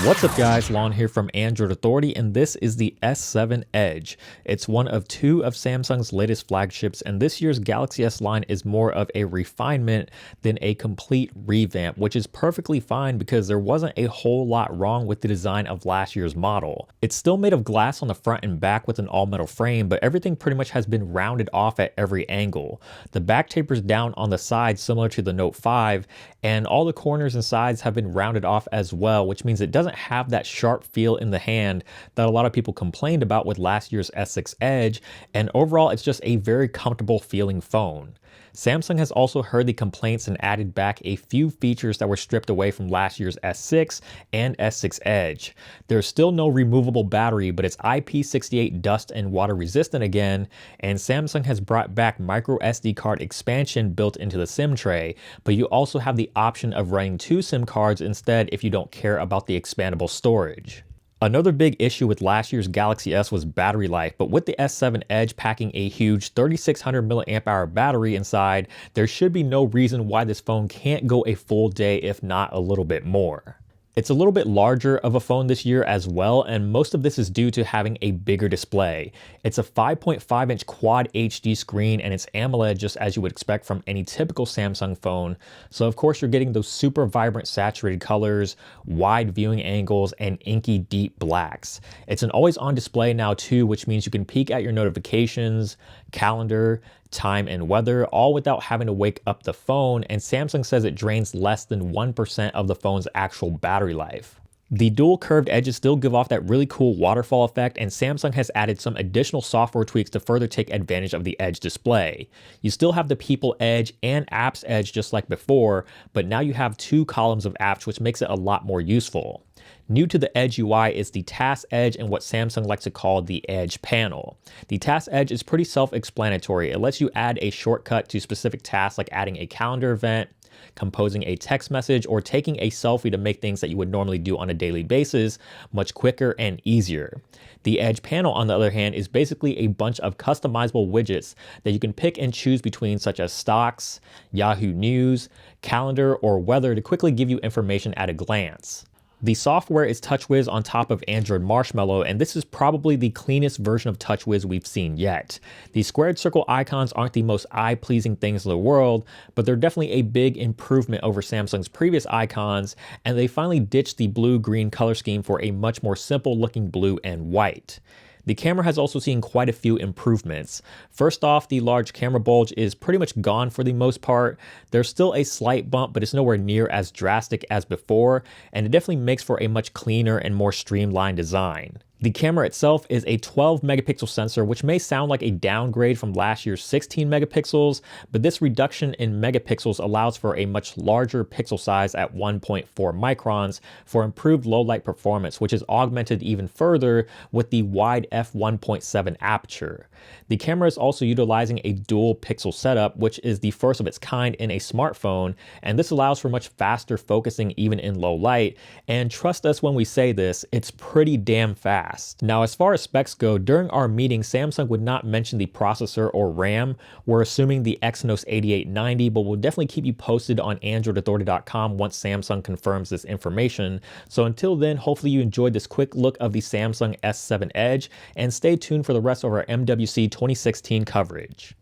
What's up guys, Lon here from Android Authority, and this is the S7 Edge. It's one of two of Samsung's latest flagships, and this year's Galaxy S line is more of a refinement than a complete revamp, which is perfectly fine because there wasn't a whole lot wrong with the design of last year's model. It's still made of glass on the front and back with an all-metal frame, but everything pretty much has been rounded off at every angle. The back tapers down on the sides similar to the Note 5, and all the corners and sides have been rounded off as well, which means it doesn't have that sharp feel in the hand that a lot of people complained about with last year's S6 Edge, and overall it's just a very comfortable feeling phone. Samsung has also heard the complaints and added back a few features that were stripped away from last year's S6 and S6 Edge. There's still no removable battery, but it's IP68 dust and water resistant again, and Samsung has brought back micro SD card expansion built into the SIM tray, but you also have the option of running 2 SIM cards instead if you don't care about the expandable storage. Another big issue with last year's Galaxy S was battery life, but with the S7 Edge packing a huge 3600 mAh battery inside, there should be no reason why this phone can't go a full day, if not a little bit more. It's a little bit larger of a phone this year as well, and most of this is due to having a bigger display. It's a 5.5-inch Quad HD screen, and it's AMOLED just as you would expect from any typical Samsung phone. So of course you're getting those super vibrant saturated colors, wide viewing angles, and inky deep blacks. It's an always-on display now too, which means you can peek at your notifications, calendar, time, and weather, all without having to wake up the phone, and Samsung says it drains less than 1% of the phone's actual battery life. The dual curved edges still give off that really cool waterfall effect, and Samsung has added some additional software tweaks to further take advantage of the Edge display. You still have the People Edge and Apps Edge just like before, but now you have 2 columns of apps, which makes it a lot more useful. New to the Edge UI is the Task Edge and what Samsung likes to call the Edge panel. The Task Edge is pretty self-explanatory. It lets you add a shortcut to specific tasks like adding a calendar event, composing a text message, or taking a selfie to make things that you would normally do on a daily basis much quicker and easier. The Edge panel, on the other hand, is basically a bunch of customizable widgets that you can pick and choose between, such as stocks, Yahoo News, calendar, or weather to quickly give you information at a glance. The software is TouchWiz on top of Android Marshmallow, and this is probably the cleanest version of TouchWiz we've seen yet. The squared circle icons aren't the most eye-pleasing things in the world, but they're definitely a big improvement over Samsung's previous icons, and they finally ditched the blue-green color scheme for a much more simple-looking blue and white. The camera has also seen quite a few improvements. First off, the large camera bulge is pretty much gone for the most part. There's still a slight bump, but it's nowhere near as drastic as before, and it definitely makes for a much cleaner and more streamlined design. The camera itself is a 12 megapixel sensor, which may sound like a downgrade from last year's 16 megapixels, but this reduction in megapixels allows for a much larger pixel size at 1.4 microns for improved low light performance, which is augmented even further with the wide f1.7 aperture. The camera is also utilizing a dual pixel setup, which is the first of its kind in a smartphone, and this allows for much faster focusing even in low light, and trust us when we say this, it's pretty damn fast. Now, as far as specs go, during our meeting, Samsung would not mention the processor or RAM. We're assuming the Exynos 8890, but we'll definitely keep you posted on AndroidAuthority.com once Samsung confirms this information. So until then, hopefully you enjoyed this quick look of the Samsung S7 Edge, and stay tuned for the rest of our MWC 2016 coverage.